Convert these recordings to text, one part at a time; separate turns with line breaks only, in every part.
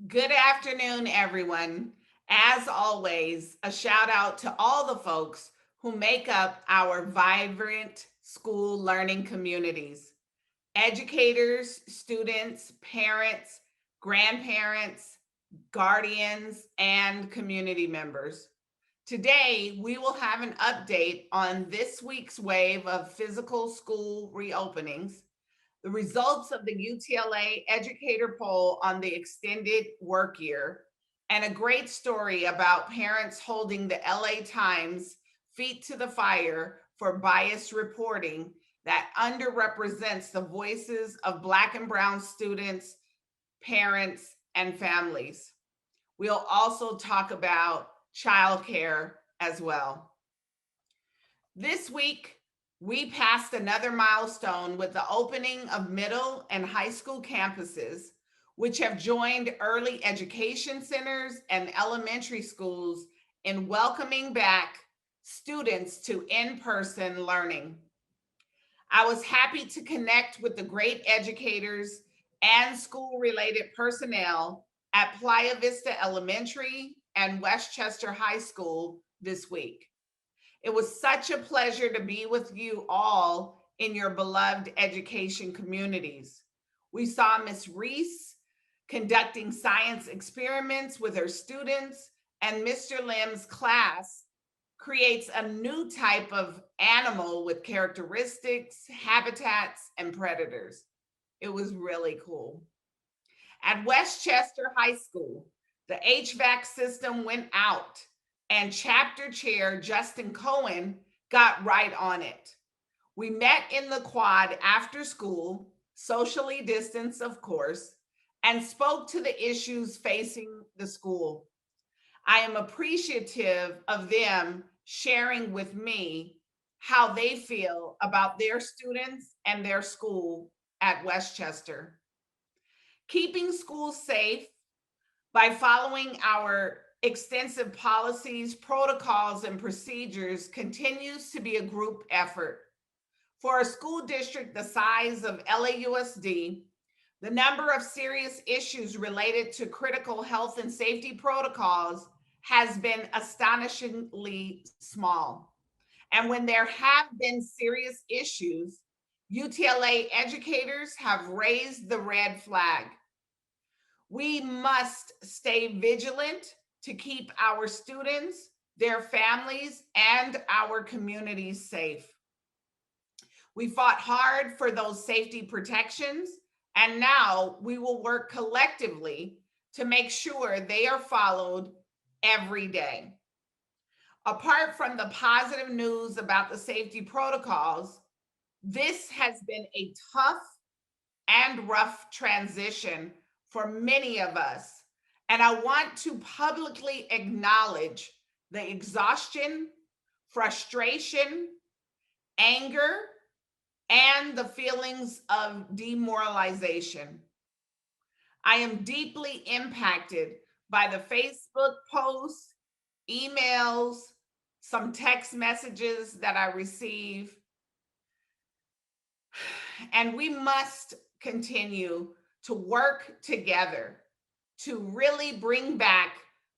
Good afternoon, everyone. As always, a shout out to all the folks who make up our vibrant school learning communities: educators, students, parents, grandparents, guardians, and community members. Today, we will have an update on this week's wave of physical school reopenings, the results of the UTLA educator poll on the extended work year, and a great story about parents holding the LA Times feet to the fire for biased reporting that underrepresents the voices of Black and Brown students, parents, and families. We'll also talk about childcare as well. This week, we passed another milestone with the opening of middle and high school campuses, which have joined early education centers and elementary schools in welcoming back students to in person learning. I was happy to connect with the great educators and school related personnel at Playa Vista Elementary and Westchester High School this week. It was such a pleasure to be with you all in your beloved education communities. We saw Miss Reese conducting science experiments with her students, and Mr. Lim's class creates a new type of animal with characteristics, habitats, and predators. It was really cool. At Westchester High School, the HVAC system went out, and chapter chair Justin Cohen got right on it. We met in the quad after school, socially distanced, of course, and spoke to the issues facing the school. I am appreciative of them sharing with me how they feel about their students and their school at Westchester. Keeping schools safe by following our extensive policies, protocols, and procedures continues to be a group effort. For a school district the size of LAUSD, the number of serious issues related to critical health and safety protocols has been astonishingly small. And when there have been serious issues, UTLA educators have raised the red flag. We must stay vigilant to keep our students, their families, and our communities safe. We fought hard for those safety protections, and now we will work collectively to make sure they are followed every day. Apart from the positive news about the safety protocols, this has been a tough and rough transition for many of us. And I want to publicly acknowledge the exhaustion, frustration, anger, and the feelings of demoralization. I am deeply impacted by the Facebook posts, emails, some text messages that I receive, and we must continue to work together to really bring back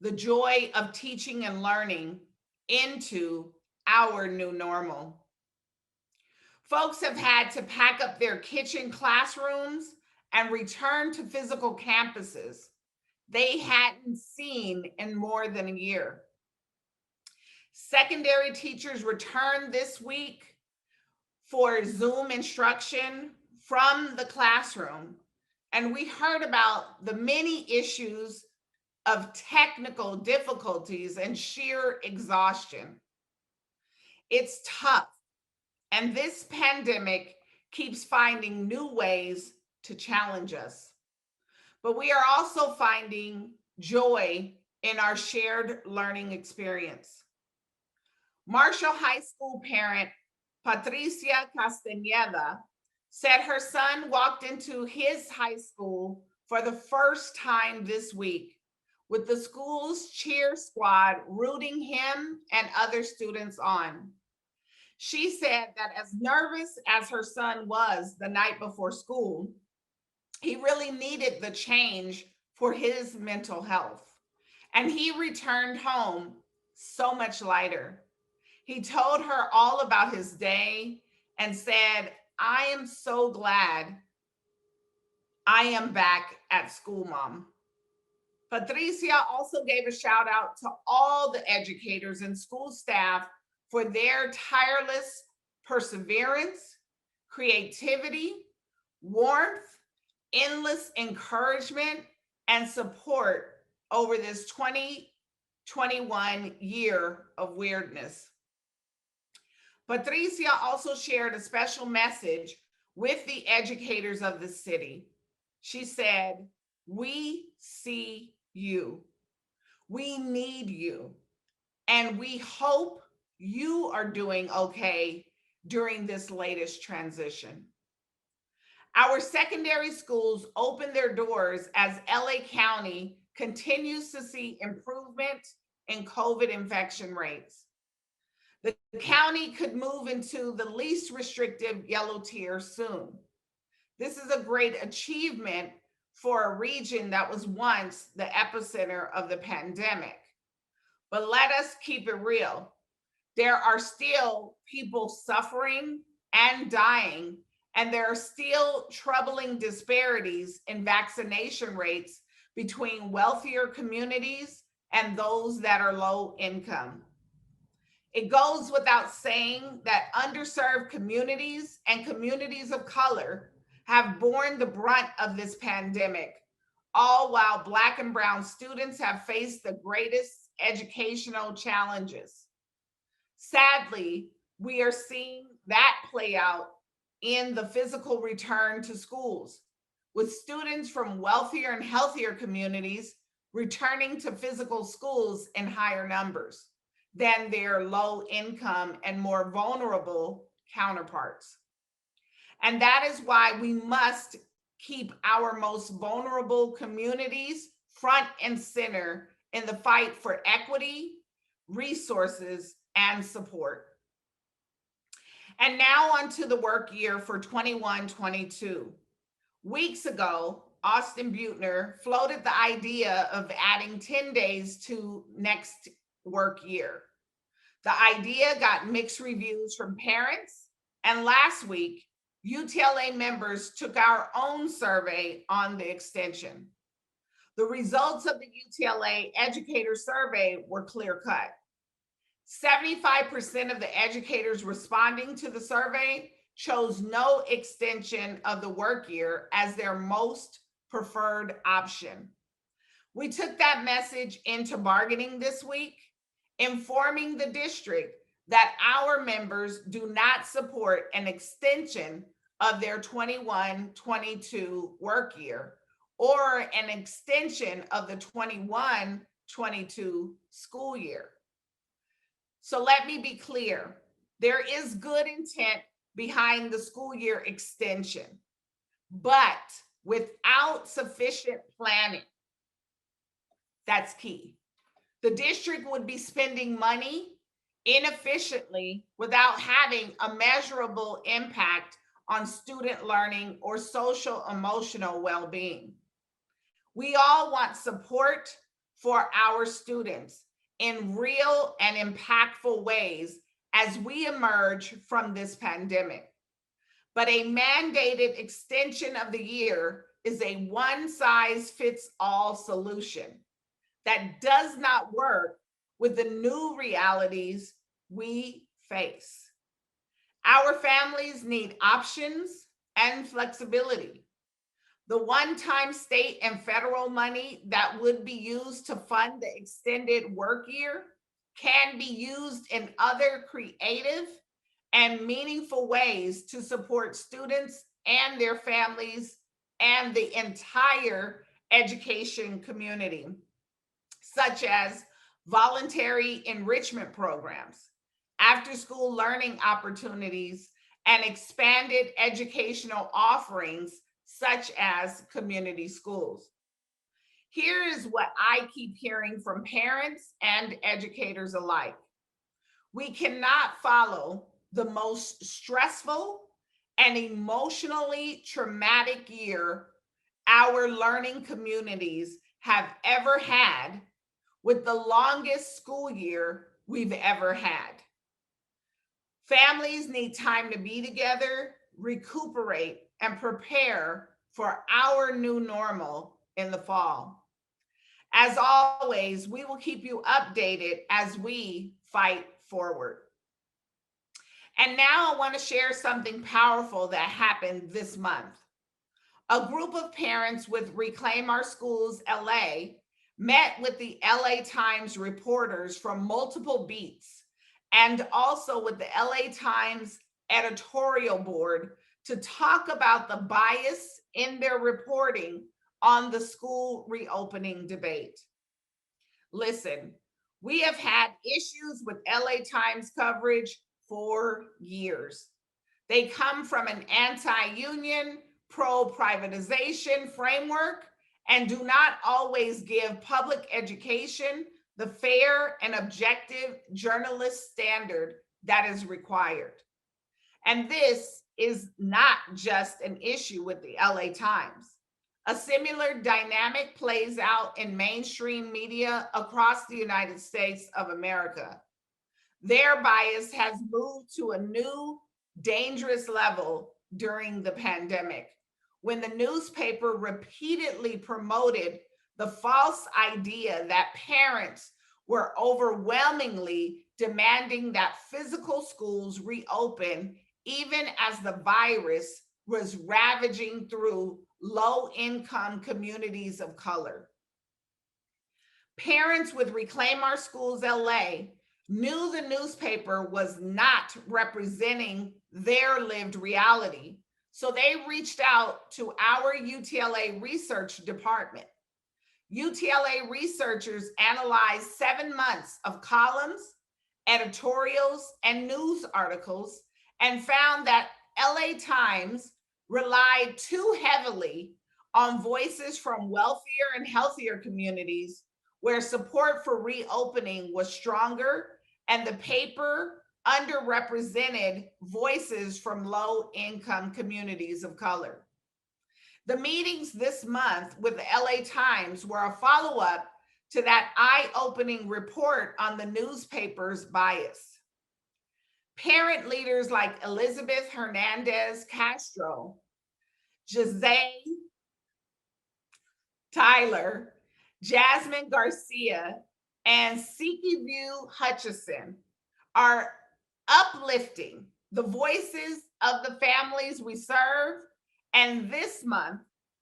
the joy of teaching and learning into our new normal. Folks have had to pack up their kitchen classrooms and return to physical campuses they hadn't seen in more than a year. Secondary teachers returned this week for Zoom instruction from the classroom, and we heard about the many issues of technical difficulties and sheer exhaustion. It's tough, and this pandemic keeps finding new ways to challenge us. But we are also finding joy in our shared learning experience. Marshall High School parent Patricia Castañeda said her son walked into his high school for the first time this week, with the school's cheer squad rooting him and other students on. She said that as nervous as her son was the night before school, he really needed the change for his mental health. And he returned home so much lighter. He told her all about his day and said, "I am so glad I am back at school, Mom." Patricia also gave a shout out to all the educators and school staff for their tireless perseverance, creativity, warmth, endless encouragement, and support over this 2021 year of weirdness. Patricia also shared a special message with the educators of the city. She said, "We see you. We need you. And we hope you are doing okay during this latest transition." Our secondary schools open their doors as LA County continues to see improvement in COVID infection rates. The county could move into the least restrictive yellow tier soon. This is a great achievement for a region that was once the epicenter of the pandemic. But let us keep it real. There are still people suffering and dying, and there are still troubling disparities in vaccination rates between wealthier communities and those that are low income. It goes without saying that underserved communities and communities of color have borne the brunt of this pandemic, all while Black and Brown students have faced the greatest educational challenges. Sadly, we are seeing that play out in the physical return to schools, with students from wealthier and healthier communities returning to physical schools in higher numbers than their low income and more vulnerable counterparts. And that is why we must keep our most vulnerable communities front and center in the fight for equity, resources, and support. And now on to the work year for 21-22. Weeks ago, Austin Butner floated the idea of adding 10 days to next work year. The idea got mixed reviews from parents, and last week, UTLA members took our own survey on the extension. The results of the UTLA educator survey were clear cut. 75% of the educators responding to the survey chose no extension of the work year as their most preferred option. We took that message into bargaining this week, informing the district that our members do not support an extension of their 21-22 work year or an extension of the 21-22 school year. So let me be clear, there is good intent behind the school year extension, but without sufficient planning, that's key. The district would be spending money inefficiently without having a measurable impact on student learning or social emotional well-being. We all want support for our students in real and impactful ways as we emerge from this pandemic. But a mandated extension of the year is a one-size-fits-all solution that does not work with the new realities we face. Our families need options and flexibility. The one-time state and federal money that would be used to fund the extended work year can be used in other creative and meaningful ways to support students and their families and the entire education community, such as voluntary enrichment programs, after-school learning opportunities, and expanded educational offerings such as community schools. Here is what I keep hearing from parents and educators alike. We cannot follow the most stressful and emotionally traumatic year our learning communities have ever had, with the longest school year we've ever had. Families need time to be together, recuperate, and prepare for our new normal in the fall. As always, we will keep you updated as we fight forward. And now I want to share something powerful that happened this month. A group of parents with Reclaim Our Schools LA met with the LA Times reporters from multiple beats and also with the LA Times editorial board to talk about the bias in their reporting on the school reopening debate. Listen, we have had issues with LA Times coverage for years. They come from an anti-union, pro-privatization framework and do not always give public education the fair and objective journalist standard that is required. And this is not just an issue with the LA Times. A similar dynamic plays out in mainstream media across the United States of America. Their bias has moved to a new dangerous level during the pandemic, when the newspaper repeatedly promoted the false idea that parents were overwhelmingly demanding that physical schools reopen, even as the virus was ravaging through low-income communities of color. Parents with Reclaim Our Schools LA knew the newspaper was not representing their lived reality, so they reached out to our UTLA research department. UTLA researchers analyzed 7 months of columns, editorials, and news articles and found that LA Times relied too heavily on voices from wealthier and healthier communities where support for reopening was stronger, and the paper underrepresented voices from low-income communities of color. The meetings this month with the LA Times were a follow-up to that eye-opening report on the newspaper's bias. Parent leaders like Elizabeth Hernandez Castro, Jose Tyler, Jasmine Garcia, and Siki View Hutchison are uplifting the voices of the families we serve. And this month,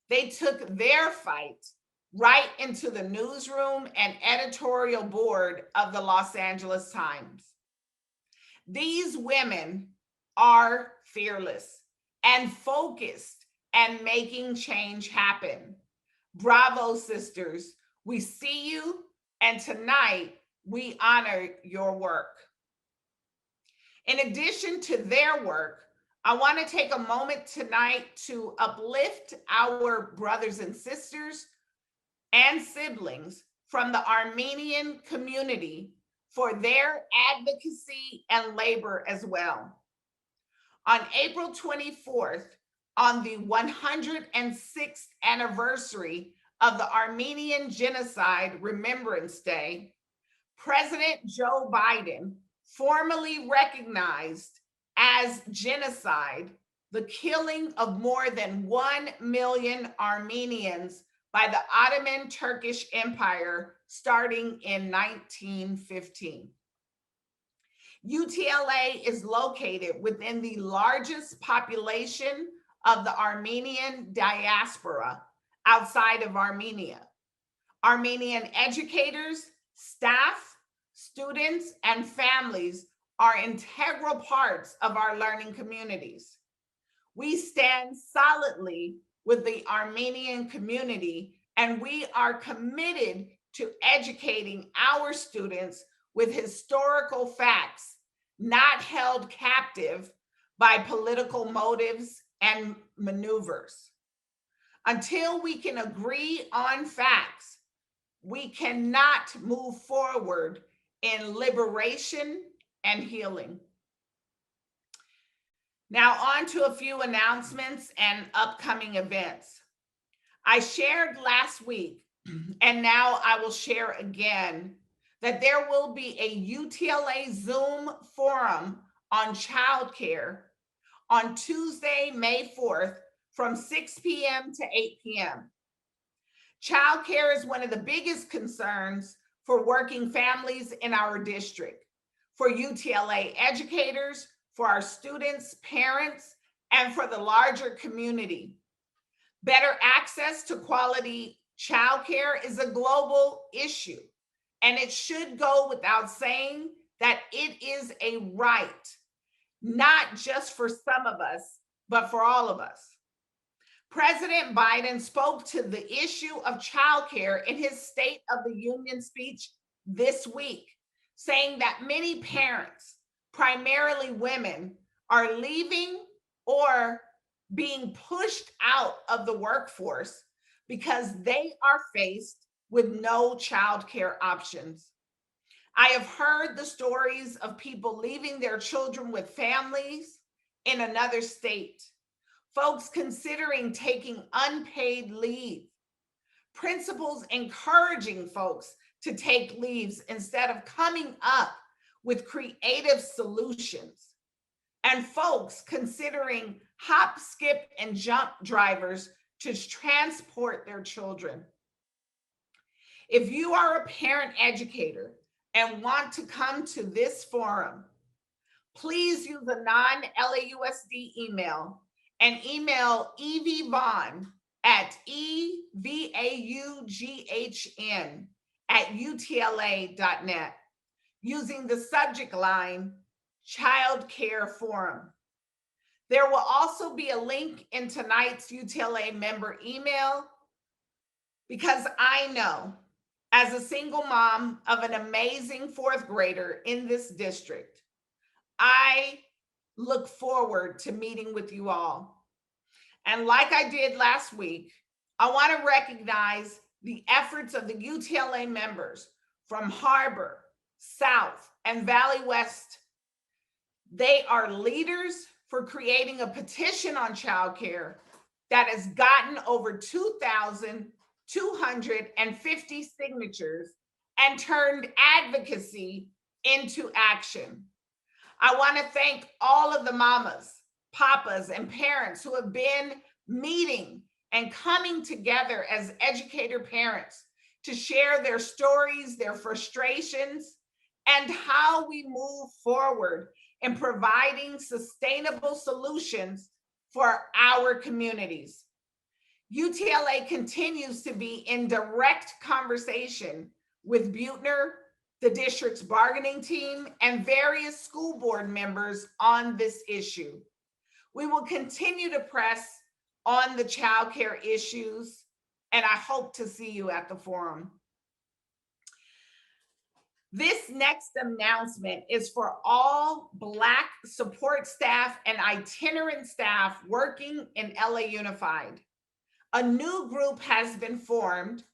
they took their fight right into the newsroom and editorial board of the Los Angeles Times. These women are fearless and focused and making change happen. Bravo, sisters. We see you, and tonight we honor your work. In addition to their work, I want to take a moment tonight to uplift our brothers and sisters and siblings from the Armenian community for their advocacy and labor as well. On April 24th, on the 106th anniversary of the Armenian Genocide Remembrance Day, President Joe Biden formally recognized as genocide the killing of more than 1 million Armenians by the Ottoman Turkish Empire starting in 1915. UTLA is located within the largest population of the Armenian diaspora outside of Armenia. Armenian educators, staff, students, and families are integral parts of our learning communities. We stand solidly with the Armenian community, and we are committed to educating our students with historical facts, not held captive by political motives and maneuvers. Until we can agree on facts, we cannot move forward in liberation and healing. Now, on to a few announcements and upcoming events. I shared last week And now I will share again that there will be a UTLA Zoom forum on childcare on Tuesday, May 4th from 6 p.m. to 8 p.m. Childcare is one of the biggest concerns for working families in our district, for UTLA educators, for our students, parents, and for the larger community. Better access to quality childcare is a global issue, and it should go without saying that it is a right, not just for some of us, but for all of us. President Biden spoke to the issue of childcare in his State of the Union speech this week, saying that many parents, primarily women, are leaving or being pushed out of the workforce because they are faced with no childcare options. I have heard the stories of people leaving their children with families in another state, folks considering taking unpaid leave, principals encouraging folks to take leaves instead of coming up with creative solutions, and folks considering hop, skip, and jump drivers to transport their children. If you are a parent educator and want to come to this forum, please use a non-LAUSD email and email Evie Vaughn at evaugHN@utla.net using the subject line Child Care Forum. There will also be a link in tonight's UTLA member email, because I know, as a single mom of an amazing fourth grader in this district, I look forward to meeting with you all. And like I did last week, I want to recognize the efforts of the UTLA members from Harbor, South, and Valley West. They are leaders for creating a petition on childcare that has gotten over 2,250 signatures and turned advocacy into action. I want to thank all of the mamas, papas, and parents who have been meeting and coming together as educator parents to share their stories, their frustrations, and how we move forward in providing sustainable solutions for our communities. UTLA continues to be in direct conversation with Buettner, the district's bargaining team, and various school board members on this issue. We will continue to press on the childcare issues, and I hope to see you at the forum. This next announcement is for all Black support staff and itinerant staff working in LA Unified. A new group has been formed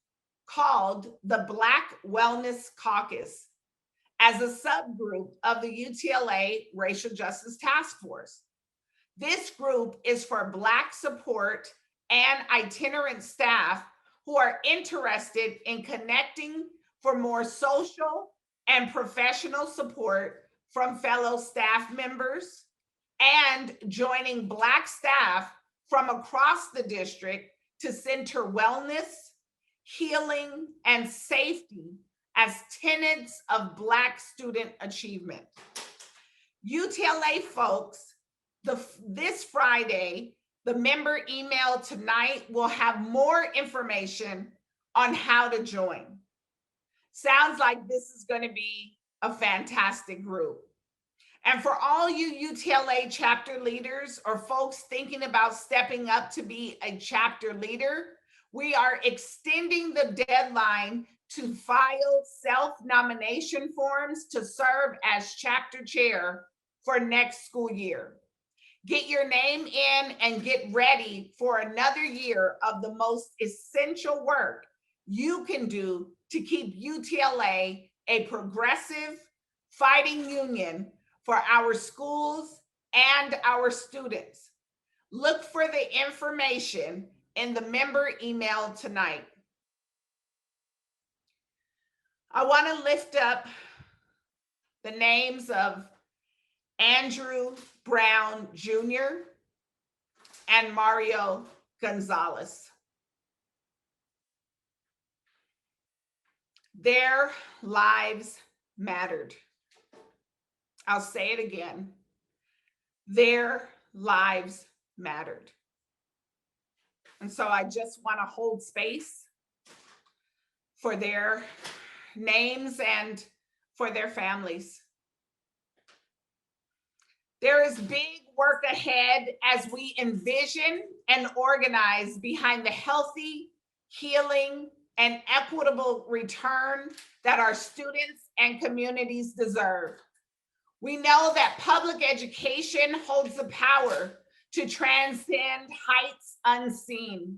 called the Black Wellness Caucus as a subgroup of the UTLA Racial Justice Task Force. This group is for Black support and itinerant staff who are interested in connecting for more social and professional support from fellow staff members, and joining Black staff from across the district to center wellness, healing, and safety as tenets of Black student achievement. UTLA folks, this Friday, the member email tonight will have more information on how to join. Sounds like this is going to be a fantastic group. And for all you UTLA chapter leaders or folks thinking about stepping up to be a chapter leader, we are extending the deadline to file self-nomination forms to serve as chapter chair for next school year. Get your name in and get ready for another year of the most essential work you can do to keep UTLA a progressive, fighting union for our schools and our students. Look for the information in the member email tonight. I want to lift up the names of Andrew Brown Jr. and Mario Gonzalez. Their lives mattered. I'll say it again. Their lives mattered. And so I just want to hold space for their names and for their families. There is big work ahead as we envision and organize behind the healthy, healing, and equitable return that our students and communities deserve. We know that public education holds the power to transcend heights unseen.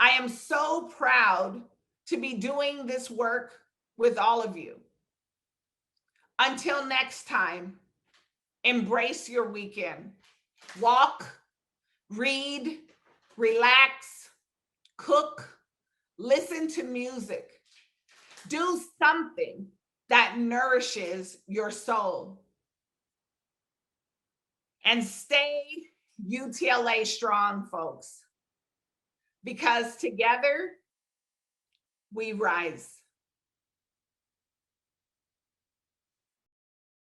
I am so proud to be doing this work with all of you. Until next time, embrace your weekend. Walk, read, relax, cook, listen to music. Do something that nourishes your soul. And stay UTLA strong, folks, because together we rise.